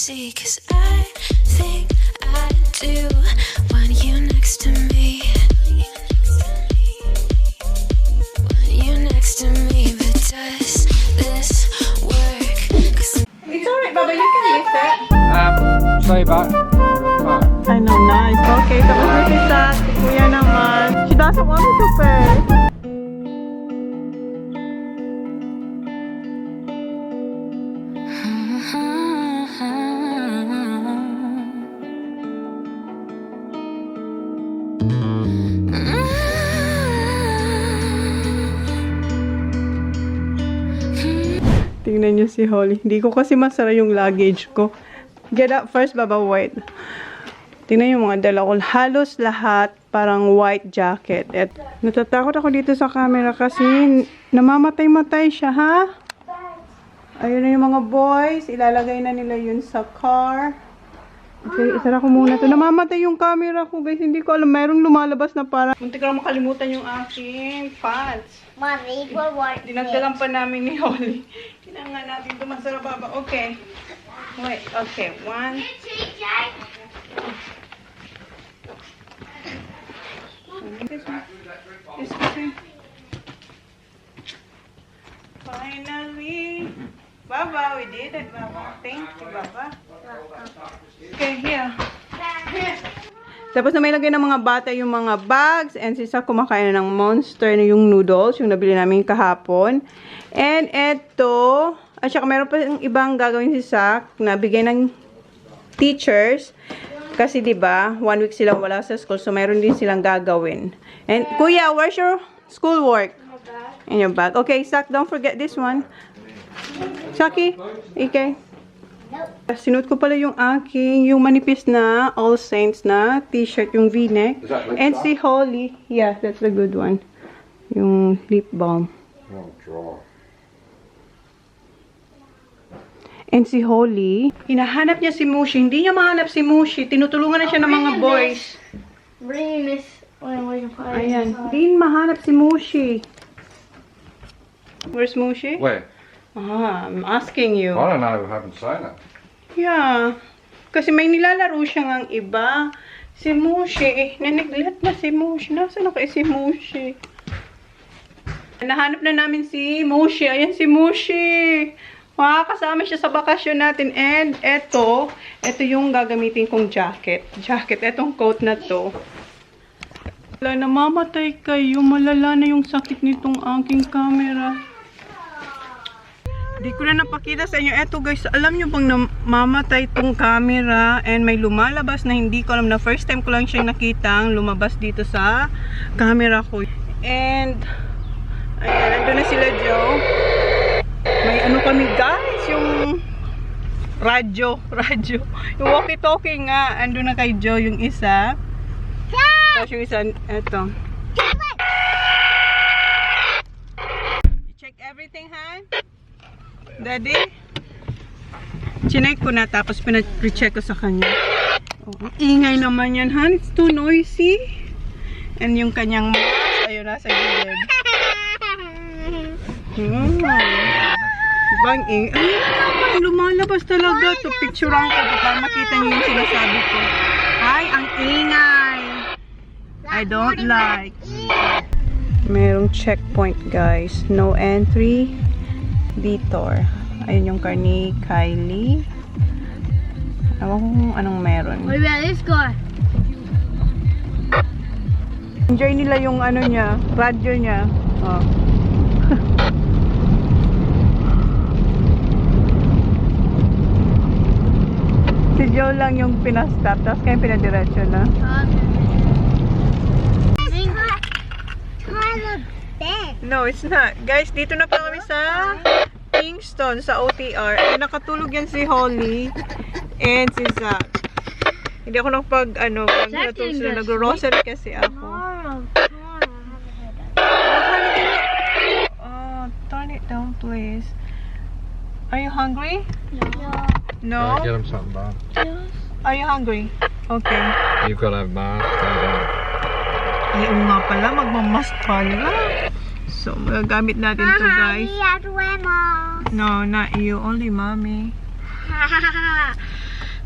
see, 'cause I think I do want you next to me. Want you next to me, but does this work? 'Cause It's alright, Baba. You can lift it. Sorry about. I know, nice. Okay, tapos na si Sat. Si Kuya naman. She doesn't want me to pay. Tingnan niyo si Holly. Hindi ko kasi masara yung luggage ko. Get up first, Baba. Wait. Tingnan yung mga dala ko. Halos lahat parang white jacket. At natatakot ako dito sa camera kasi namamatay-matay siya, ha? Ayun na yung mga boys. Ilalagay na nila yun sa car. Okay, isara ko muna to. Namamatay yung camera ko, guys. Hindi ko alam. Mayroong lumalabas na parang muntik ko lang makalimutan yung aking pants. Mommy, we're watching. Dinagdagan pa namin ni Holly. Tinangan natin ito masarap, Baba. Okay. Wait, okay. One. This one. Finally. Baba, we did it, Baba. Thank you, Baba. Okay, here. Tapos na may lagay ng mga bata yung mga bags. And si Sak kumakain na ng Monster na yung noodles. Yung nabili namin kahapon. And eto. At saka meron pa yung ibang gagawin si Sak na bigay ng teachers. Kasi diba, 1 week silang wala sa school. So meron din silang gagawin. And Kuya, where's your schoolwork? In your bag. Okay, Sak, don't forget this one. Saki, okay. Sinuot ko pala yung aking, yung manipis na All Saints na t-shirt, yung v-neck. And si Holly, yeah, that's a good one. Yung lip balm. And si Holly, hinahanap niya si Mushi. Hindi niya mahanap si Mushi. Tinutulungan na siya ng mga boys. Bring this. Ayan, hindi mahanap si Mushi. Where's Mushi? Where? I'm asking you. I don't know. I haven't seen it. Yeah. Kasi may nilalaro siya ngang iba. Si Mushi. Naniglat na si Mushi. Nasaan na kayo si Mushi? Nahanap na namin si Mushi. Ayan si Mushi. Makakasama siya sa bakasyon natin. And eto yung gagamitin kong jacket. Etong coat na to. Wala, namamatay kayo. Malala na yung sakit nitong aking camera. Di ko na napakita sa inyo. Eto guys, alam nyo bang namamatay tong camera and may lumalabas na hindi ko alam na first time ko lang siyang nakitang lumabas dito sa camera ko. And, ayan, nandun na sila Joe. May ano kami guys, yung radyo. Yung walkie-talkie nga, andun na kay Joe yung isa. Tapos yung isa, eto. Check everything, ha? Daddy? Chinek ko na tapos pina-recheck ko sa kanya. Oh, ingay naman yan, han. It's too noisy. And yung kanyang mask, ayun nasa gilid. Ibang ingay. Ay, lumalabas talaga. To picturean ko para makita niyo yung sinasabi ko. Ay, ang ingay. I don't like. Merong checkpoint, guys. No entry. Detour. Ayun yung car ni Kylie. Ewan ko kung anong meron. What about this guy? Enjoy nila yung ano niya, radyo niya. Oh. Si Joe lang yung pinastop, tapos kayo pinadiretso na. No, it's not. Guys, dito na pa kami sa Kingston, sa OTR. Ay, nakatulog yan si Holly and si Zach. Hindi ako natulog sila. Nag-rosary kasi ako. Oh, turn it down, please. Are you hungry? No? Get him something, Bob. Are you hungry? Okay. You've got to have mask. Ay, nga pala, magmamask pala. So, magagamit natin to guys. We have to wear masks. No, not you. Only mommy.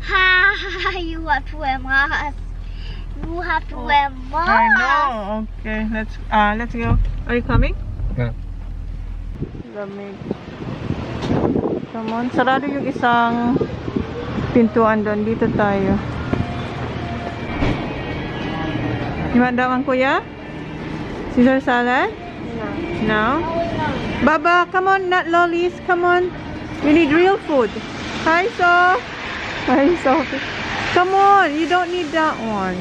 Ha! You have to wear mask. You have to wear mask. I know. Okay, let's go. Are you coming? Yeah. Lamig. Come on. Sarado yung isang pintuan doon. Dito tayo. Himandaan, kuya? Caesar salad? No. Baba, come on, not lollies. Come on. We need real food. Hi, So. Hi, Sophie. Come on. You don't need that one.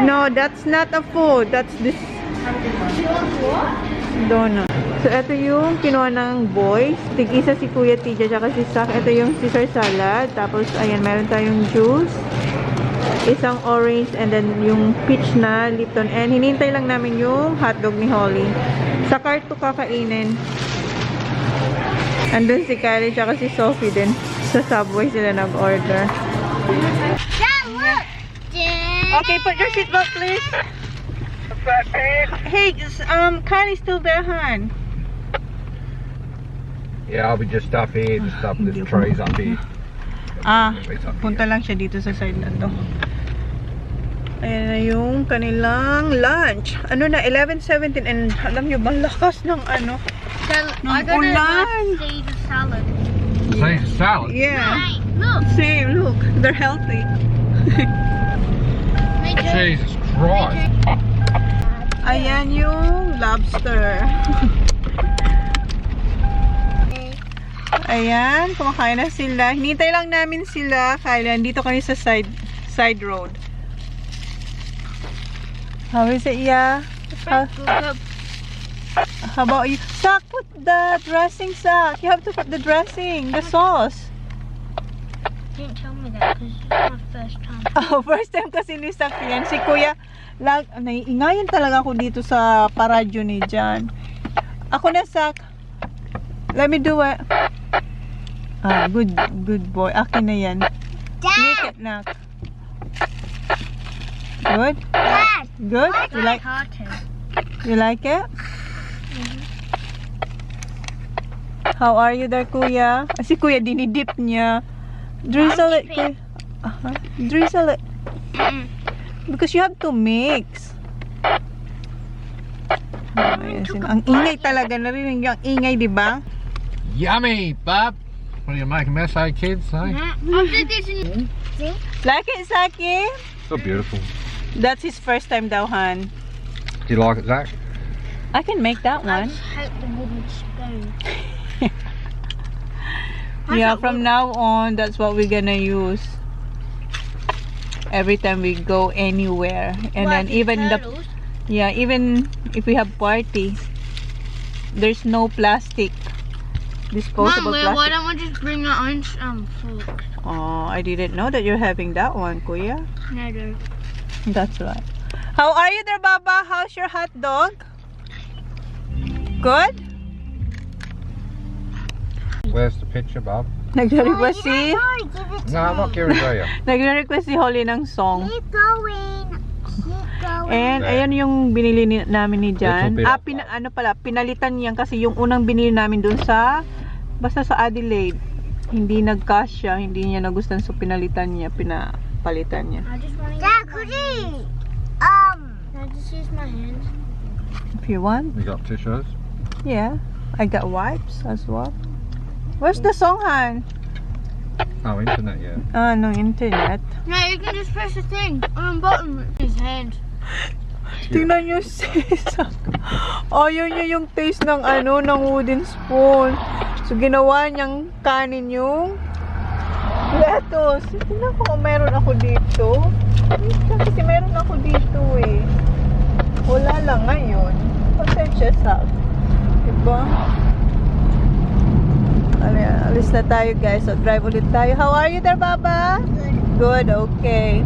No, that's not a food. That's this donut. So, ito yung kinuha ng boys. Tig-isa si Kuya TJ tsaka si Sak. Ito yung Caesar salad. Tapos, ayan, meron tayong juice. Isang orange and then yung peach na Lipton. And hinintay lang namin yung hotdog ni Holly. Sa cart to kakainin. Andun si Kylie tsaka si Sophie din. Sa Subway sila nag-order. Dad, look! Dad. Okay, put your seatbelt, please. Hey, Kylie's still there, hon. Yeah, I'll be just up here, just up the trees up here. Punta lang siya dito sa side na to. Ayan na yung kanilang lunch. Ano na, 11:17 and alam nyo, malakas ng ano. I got ulan. a Caesar salad. Caesar salad? Yeah. Hey, look! Same, look. They're healthy. Jesus Christ. Ayan yung lobster. Ayan, kumakain na sila. Hinintay lang namin sila. Kaya dito kami sa side road. How is it, yeah? How about you? Sak, put the dressing, Sak. You have to put the dressing, the sauce. Didn't tell me that because it's my first time. Oh, first time kasi ni Sak yan. Si Kuya, naiingayan talaga ako dito sa paradyo ni Jan. Ako na, Sak. Let me do it. Ah, good boy. Akin na yan. Lick it, Nak. Good? Dad! Good? You like, carton. you like it? How are you there, Kuya? Si Kuya, dinidip niya. Drizzle it, Kuya. Drizzle it. Because you have to mix. Ang ingay talaga. Narinig yung ingay, di ba? Yummy, bub. What are you making mess, eh, kids? Eh? Like it, Saki? So beautiful. That's his first time daw, Han. Do you like it, Zach? I can make that I one. just hate the wooden spoon. Yeah, from now on, that's what we're gonna use. Every time we go anywhere. And then even even if we have parties, there's no plastic. Disposable Mom, why plastic. don't we just bring our own fork? Oh, I didn't know that you're having that one, Kuya. No, no. That's right. How are you there, Baba? How's your hot dog? Good? Where's the picture, bub? Nagre-request si... No, I'm not giving it to you. Nagre-request si Holly ng song. Keep going. Keep going. And ayan yung binili namin ni Jan. Little bit. Pinalitan niyan kasi yung unang binili namin dun sa basta sa Adelaide. Hindi nagkasya, hindi niya nagustuhan, so pinalitan niya, pinapalitan niya. I just want to. Dad, could you? Can I just use my hands? If you want. You got tissues? Yeah. I got wipes as well. Where's the song, Han? Oh, internet, yeah. No internet. No, you can just press the thing on the bottom with his hand. Tingnan nyo sis. Ayaw niya yung taste ng ng wooden spoon. So, ginawa niyang kanin yung lettuce. Tingnan ko kung meron ako dito. Kasi meron ako dito eh. Wala lang ngayon. Pasensya sa. Diba? Alis na tayo guys. So, drive ulit tayo. How are you there, Baba? Good. Good, okay.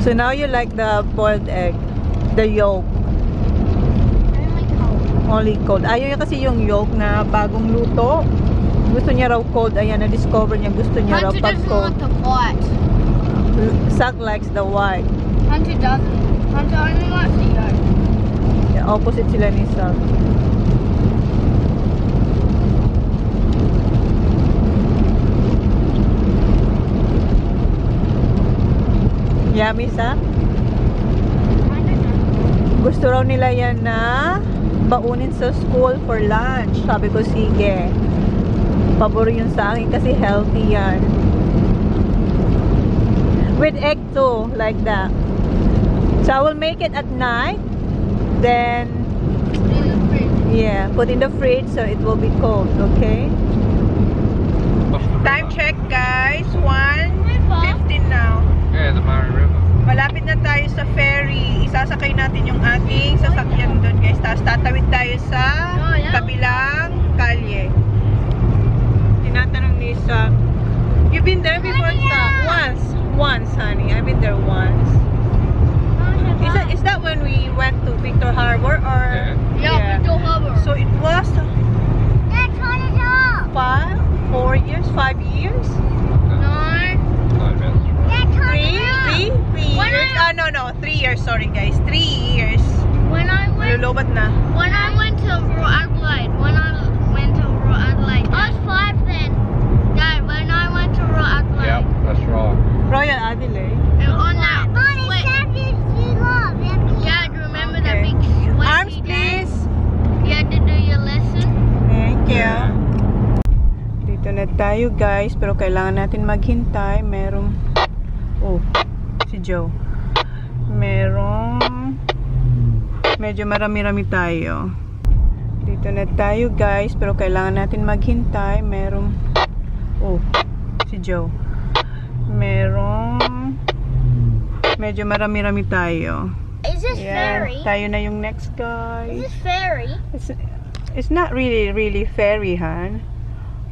So now you like the boiled egg, the yolk, only cold. Ayaw niya kasi yung yolk na bagong luto. Gusto niya raw cold. Ayan, na-discover niya. Gusto niya raw Hunter pag doesn't cold. want the white. Zach likes the white. Hunter doesn't. Hunter only likes the yolk. Yeah, opposite sila ni Sab. Yummy, Sa? Gusto raw nila yan na baunin sa school for lunch. Sabi ko, sige. Pabor yun sa akin kasi healthy yan. With egg too, like that. So I will make it at night. Then, yeah, put in the fridge so it will be cold, okay? Time check, guys. 1:15 now. Yeah, the Murray River. Malapit na tayo sa ferry. Isasakay natin yung ating sasakyan doon, guys. Tapos tatawid tayo sa kabilang kalye. Tinatanong ni Sa, you've been there before, Sa? Once, honey. I've been there once. Is that when we went to Victor Harbor or? Yeah, Victor Harbor. So it was That's what it's all. 4 years, 5 years? That's what Three When years? I- No, 3 years. Sorry, guys. 3 years. When I went Lulobot na. to Adelaide, I was 5 then. Dad, when I went to Adelaide, Yep, that's right. Royal Adelaide. and on that Dad, remember that Okay. big sweaty Arms, day? please. You had to do your lesson. Thank you. Dito na tayo, guys. Pero kailangan natin maghintay. Merong... Oh, si Joe. Merong... Medyo marami-rami tayo. Dito na tayo, guys. Pero kailangan natin maghintay. Merong... Oh, si Joe. Merong... Medyo marami-rami tayo. Is this Yeah, fairy? tayo na yung next, Is guys. this fairy? It's not really fairy, Han.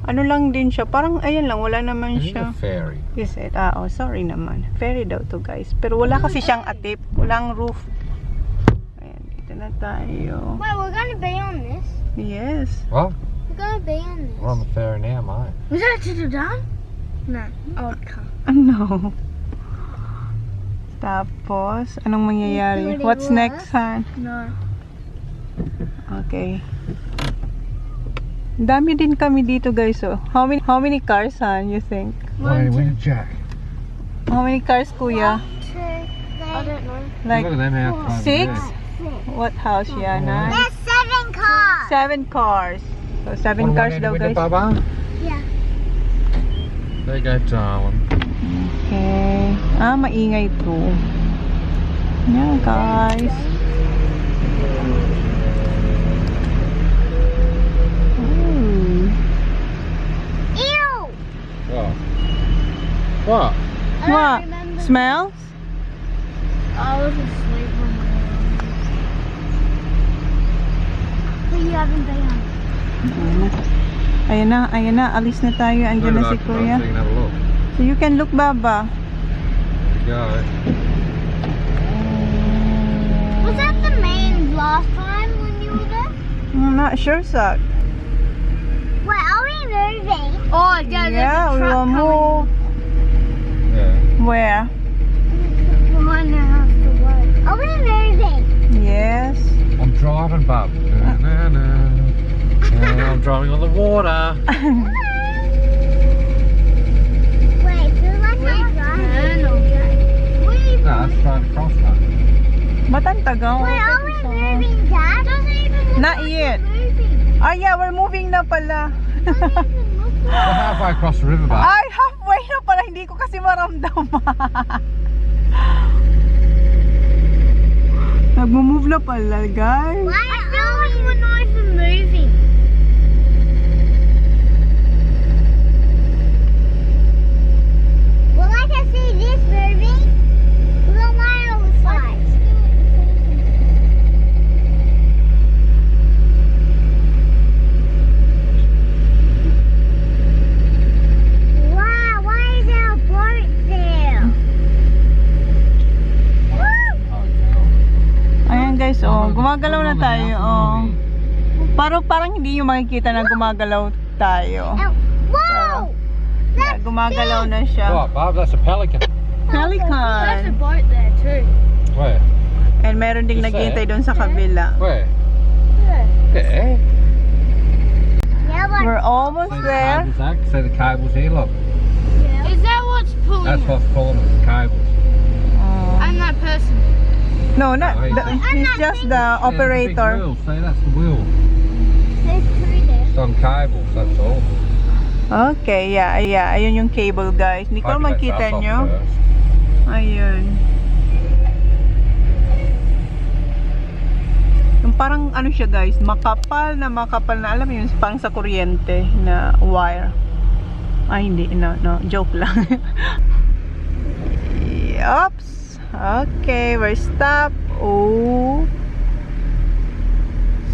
Ano lang din siya. Parang, ayan lang. Wala naman Isn't siya. it a ferry? Is it? Oh, sorry naman. Fairy daw to, guys. Pero wala kasi siyang atip. Walang roof. Ayan, dito na tayo. Wait, we're gonna be on this. Yes. Well, We're gonna be on this. we're on the ferry now, mate. Was that to the done? No. Oh, come. Ano? Tapos, anong mangyayari? What's next, Han? No. Okay. Dami din kami dito, guys. So, how many cars, Han, you think? Where's Jack? How many cars, Kuya? I don't know. Like Look at them outside 6? there. What house, Yana? There's 7 cars. 7 cars. So, 7 cars daw, guys. Baba? Yeah. There you go, darling. Okay. Maingay to. Yan, guys. Ooh. Ew! What? What? What? Smells? I was asleep when we were on this. But you haven't been on. Ayan na. Alis na tayo. Andiyan na si Kuya. So you can have a look. So you can look, Baba. There you go. Was that the main last time when you were there? I'm not sure, Sak. Wait, are we moving? Oh, yeah, Yeah, we will move. Yeah. Where? Behind the house to work. Are we moving? Yes. I'm driving, bub. And I'm driving on the water. Wait, feel like I'm driving. No, that's straight across, mate. Ba't tagal? Wait, are we moving, Dad? Doesn't even look Not like yet. we're moving. Yeah, we're moving na pala. Doesn't even look We're halfway across the river, bub. Ay, halfway na pala. Hindi ko kasi maramdaman. Nagmo-move na pala, guys. Why I feel like we're not even moving. Well, I can see this moving. Look on my other side. Wow, why is there a boat there? Ayan, guys, gumagalaw na tayo, Parang hindi yung makikita na gumagalaw tayo. Whoa! Yeah, gumagalaw na siya. What, bub? That's a pelican. Pelican. boat there too. Where? And meron ding Just naghihintay there. doon sa kabila. Where? Yeah. There. Yeah, like, We're almost See the there. cables, Zach? See the cables here, look. is that what's pulling That's it? what's pulling it, the cables. And that person. No, not. Oh, He's just the Yeah, the big operator. wheel, see, that's the wheel. There's three there. It's on cables, that's all. Okay, yeah. Ayun yung cable, guys. Hindi ko Maybe let makita that off nyo. first. Ayun. Yung parang ano siya, guys, makapal na, alam mo yun, parang sa kuryente na wire. Ay, hindi, no, joke lang. Oops. Okay, we're stop. Oh.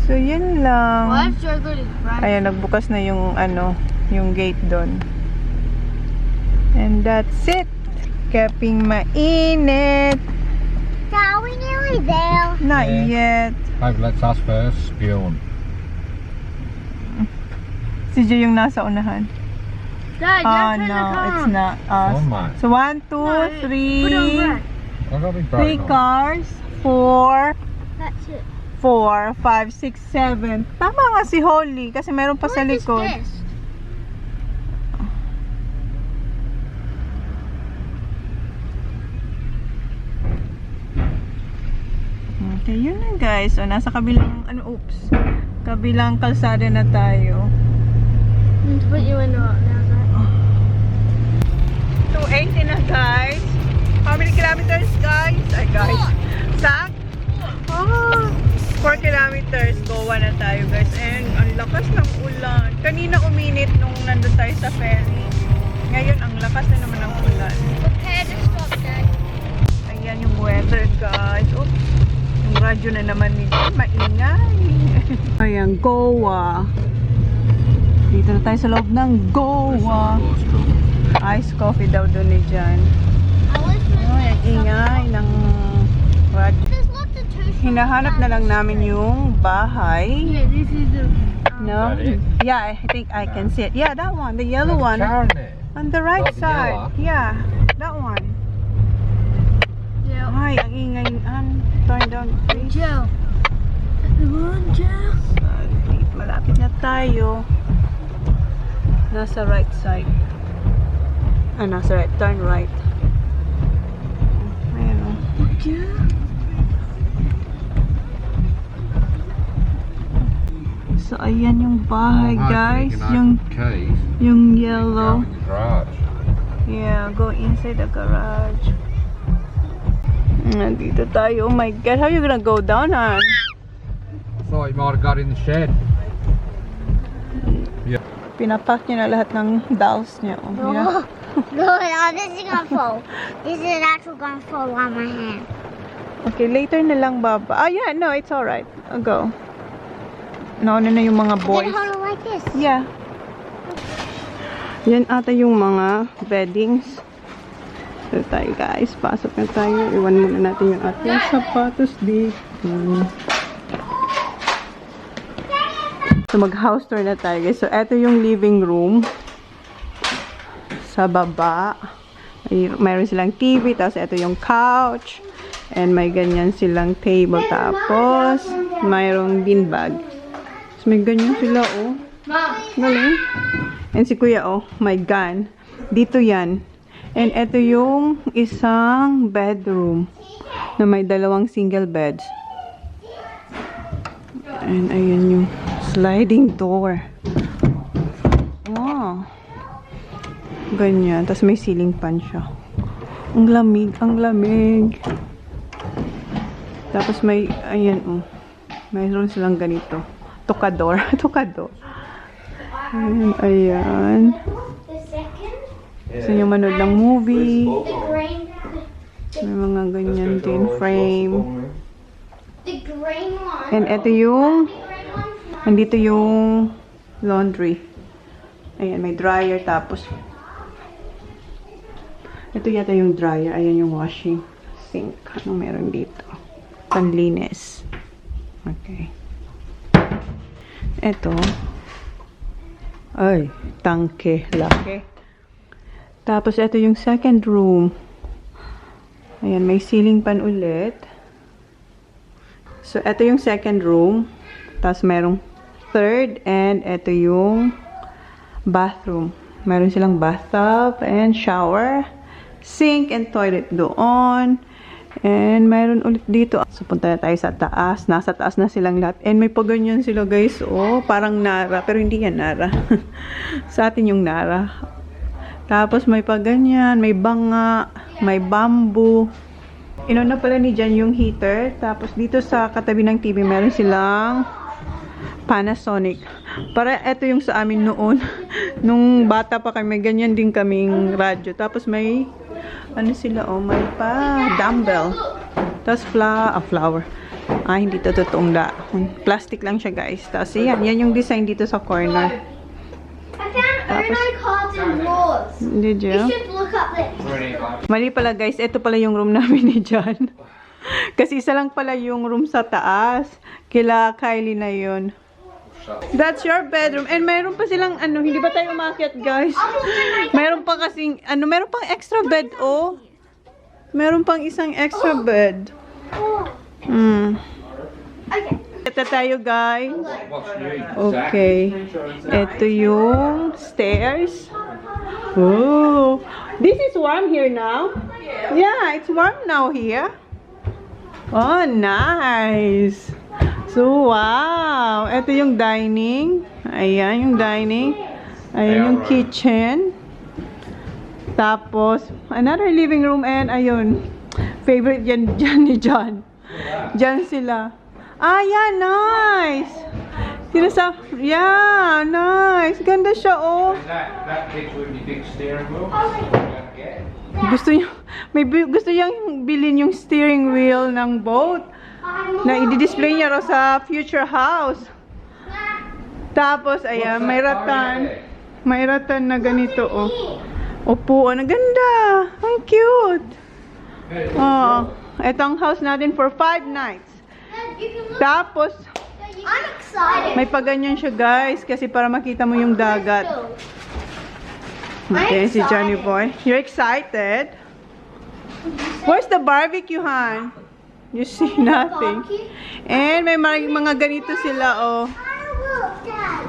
So, yun lang. What if Jogo is right? Ayan, nagbukas na yung ano, yung gate doon. And that's it. Kaping mainit. So are we nearly there? Not Yeah. yet. Maybe let's ask first, spewing. Si Jay yung nasa unahan. Dad, Oh, you're no, it's not us. Oh my. So, 1, 2, Put on 3, red. I've got to be 3 bright on. cars. 4, That's it. 4, 5, 6, 7. Tama nga si Holly kasi meron pa sa What is likod. this? Okay, yun na guys. So, nasa kabilang, kabilang kalsada na tayo. Let's put you in now, Dad. 280 na guys. How many kilometers guys? Ay guys. Sak? 4 kilometers. Goa na tayo guys. And ang lakas ng ulan. Kanina uminit nung nandun tayo sa ferry. Ngayon ang lakas na naman ng ulan. Prepare to stop, Dad. Ayan yung weather guys. Oops. Yung radyo na naman ni John. Maingay. Ayan, Goa. Dito na tayo sa loob ng Goa. Ice coffee daw doon ni John. I was Ay, ang ingay ng radyo. There's lots of two. Hinahanap na lang namin yung bahay. Yeah, this is the. No? Is that it? Yeah, I think I can see it. Yeah, that one. The yellow one. Car in there. On the right Oh, the side. yellow? Yeah, that one. Yeah. Ay, ang ingay. Turn down, please. Joe. Come on, Joe. Malapit na tayo. Nasa right side. Nasa right. Turn right. Ayan o. Joe. So, ayan yung bahay, Oh, guys. hopefully you can open the keys. Yung Go yellow. in the garage. Yeah, go inside the garage. Nandito tayo. Oh my God, how are you gonna go down, hon? Thought you might have got in the shed. Yeah. Pinapack niya na lahat ng dolls niya. Oh, yeah. No, this is gonna fall. This is actually gonna fall on my hand. Okay, later na lang, Baba. Ah, yeah, no, it's alright. I'll go. Nauna na yung mga Then boys. hold it like this. Yeah. Yan ata yung mga beddings. So tayo guys, pasok na tayo. Iwan muna natin yung ating sapatos dito. So mag-house tour na tayo guys. So eto yung living room. Sa baba. Mayroon silang TV. Tapos eto yung couch. And may ganyan silang table. Tapos mayroong beanbag. So may ganyan sila oh. Galing. And si kuya oh, my gun. Dito yan. And ito yung isang bedroom na may dalawang single beds. And ayun yung sliding door. Wow. Ganyan. Tapos may ceiling fan siya. Ang lamig, ang lamig. Tapos may, ayan oh. Mayroon silang ganito. Tokador. Tokador. Ayan, ayan. Gusto nyo manood ng movie. May mga ganyan din. Frame. And ito yung andito yung laundry. Ayan, may dryer. Tapos ito yata yung dryer. Ayan yung washing sink. Anong meron dito? Panlinis. Okay. Ito. Ay, tangke. Laki. Tapos, ito yung second room. Ayan, may ceiling fan ulit. So, ito yung second room. Tapos, merong third. And ito yung bathroom. Meron silang bathtub and shower. Sink and toilet doon. And mayroon ulit dito. So, punta na tayo sa taas. Nasa taas na silang lahat. And may paganyan sila, guys. Oh, parang Nara. Pero hindi yan Nara. Sa atin yung Nara. Tapos, may paganyan. May banga. May bamboo. Inuna pala ni Jan yung heater. Tapos, dito sa katabi ng TV, meron silang Panasonic. Para ito yung sa amin noon. Nung bata pa kami, ganyan din kaming radyo. Tapos, may ano sila, oh, may pa dumbbell. Tapos flower. Hindi to totoong dahon. Plastic lang siya, guys. Tapos yan yung design dito sa corner. I found Uno cards and drawers. Did you? You should look up this. Mali pala, guys. Ito pala yung room namin ni John. Kasi isa lang pala yung room sa taas. Kila Kylie na yun. That's your bedroom. And mayroon pa silang, hindi ba tayo umakyat, guys? Mayroon pa kasing, mayroon pang extra bed, oh. Mayroon pang isang extra bed. Okay. Ito tayo, guys. Okay. Ito yung stairs. Oh. This is warm here now. Yeah, it's warm now here. Oh, nice. So, wow. Ito yung dining. Ayan yung dining. Ayan yung kitchen. Tapos, another living room. And, ayun. Favorite yan dyan ni John. Dyan sila. Yeah, nice. Yeah, nice. Ganda siya, oh. That fits with your big steering wheel. Gusto niyang bilhin yung steering wheel ng boat. Na i-display niya raw sa future house. Tapos, ayan, may ratan. May ratan na ganito, oh. Upuan, ang ganda. Ang cute. Oh, etong house natin for 5 nights. Tapos, I'm excited. may paganyan siya, guys, kasi para makita mo yung dagat. Okay, si Johnny Boy. You're excited? Where's the barbecue, Han? You see nothing. And may mga ganito sila, oh.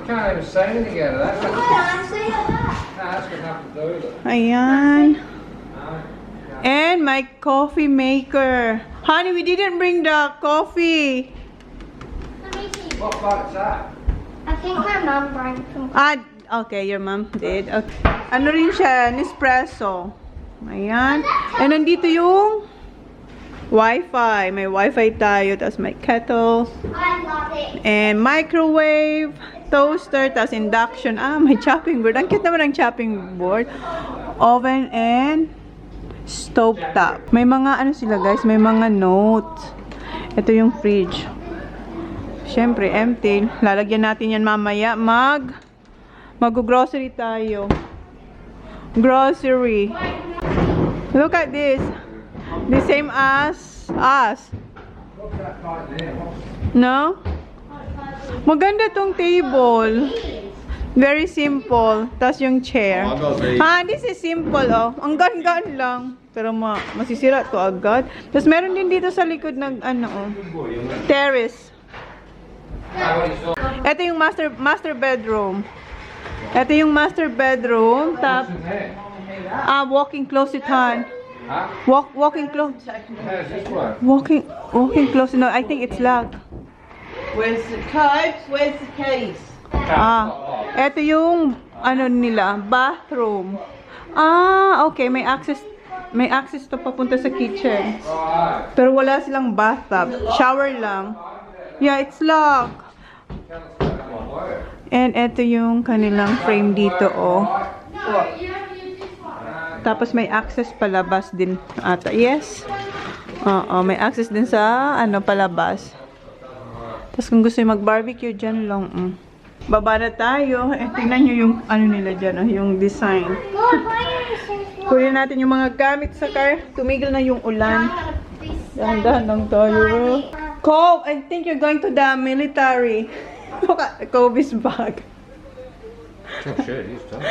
Can't even say anything out of that. That's got nothing to do with it. Ayan. And my coffee maker. Honey, we didn't bring the coffee. Let me see. What float's that? I think my mom brought some. Okay, your mom did. Okay. Ano rin siya? Nespresso. Ayan. And nandito yung Wi-Fi. May Wi-Fi tayo. Tapos may kettle. I love it. And microwave. Toaster. Tapos induction. May chopping board. Ang cute naman ang chopping board. Oven and stove top. May mga sila, guys. May mga notes. Ito yung fridge. Siyempre, empty. Lalagyan natin yan mamaya. Mag-grocery tayo. Grocery. Look at this. The same as us. No? Maganda tong table. Very simple. Tapos yung chair. This is simple, oh. Ang gaan-gaan lang. Pero masisira to agad. Tapos meron din dito sa likod ng terrace. Ito yung master bedroom. Ito yung master bedroom. Walking closet, Han. Walking close. How's this one? Walking close. No, I think it's locked. Where's the coats? Where's the keys? Ito yung nila, bathroom. Okay, may access to papunta sa kitchen. Pero wala silang bathtub. Shower lang. Yeah, it's locked. And ito yung kanilang frame dito, oh. Tapos may access palabas din ata. Yes. May access din sa palabas. Tapos kung gusto yung mag-barbecue dyan lang. Baba na tayo. Tingnan nyo yung nila dyan, yung design. Kunin natin yung mga gamit sa car. Tumigil na yung ulan. Dahan-dahan lang tayo. Cole, I think you're going to the military. Look at Kobe's bag. Tough shirt, he's tough.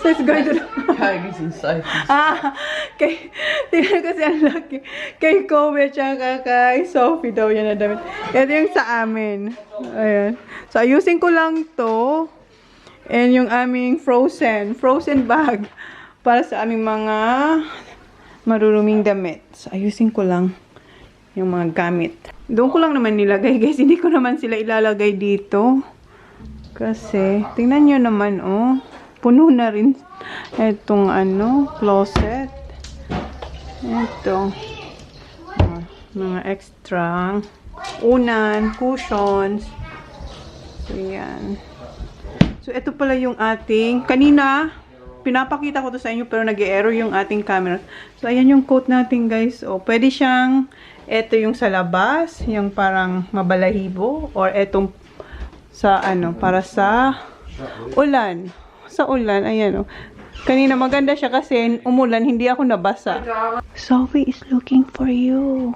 So it's going to... Kobe's and Sophie's. Tingnan kasi ang laki. Kay Kobe tsaka kay Sophie daw yan na damit. Ito yung sa amin. Ayan. So ayusin ko lang to. And yung aming frozen bag para sa aming mga maruruming damit. So ayusin ko lang yung mga gamit. Doon ko lang naman nilagay guys. Hindi ko naman sila ilalagay dito. Kasi, tingnan nyo naman oh. Puno na rin itong closet. Ito. Mga extra. Unan, cushions. So, yan. So, ito pala yung ating, kanina, pinapakita ko to sa inyo pero nag-error yung ating camera. So, ayan yung coat natin guys. O, pwede siyang, ito yung sa labas, yung parang mabalahibo, or etong sa para sa ulan. Sa ulan, ayan o. Kanina maganda siya kasi umulan, hindi ako nabasa. Sophie is looking for you.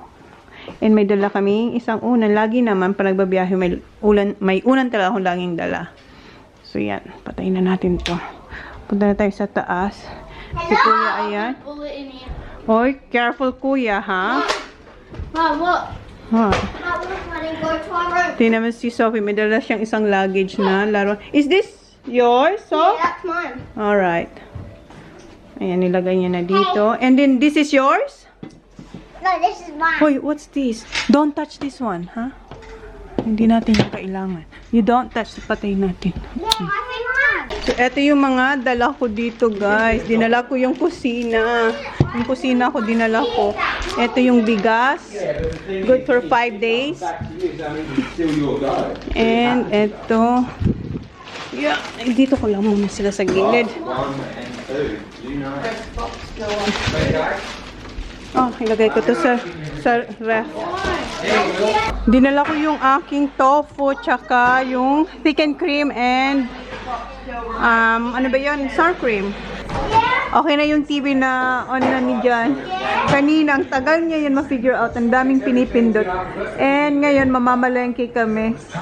And may dala kami isang unan. Lagi naman, pag nagbabiyahe, may unan talaga akong laging dala. So, yan. Patayin na natin to. Punta na tayo sa taas. Si Kuya, ayan. Oy, careful Kuya, ha? Mom, look. Ha? Go Tingnan mo si Sophie, may dala siyang isang luggage na laro. Is this yours, so? Yeah, that's mine. Alright. Ayan, nilagay niya na dito. And then, this is yours? No, this is mine. Hoy, what's this? Don't touch this one, ha? Hindi natin yung kailangan. You don't touch, patayin natin. Yeah, I think mine. So, eto yung mga dala ko dito, guys. Dinala ko yung kusina. Yung kusina ko, dinala ko. Eto yung bigas. Good for 5 days. And eto. Yeah, dito ko lang muna sila sa gilid. Oh, ilagay ko to sa ref. Dinala ko yung aking tofu, tsaka yung chicken cream and ano ba yun? Sour cream. Okay na yung TV na on na ni John. Kanina, ang tagal niya yun ma-figure out. Ang daming pinipindot. And ngayon, mamamalengke kami.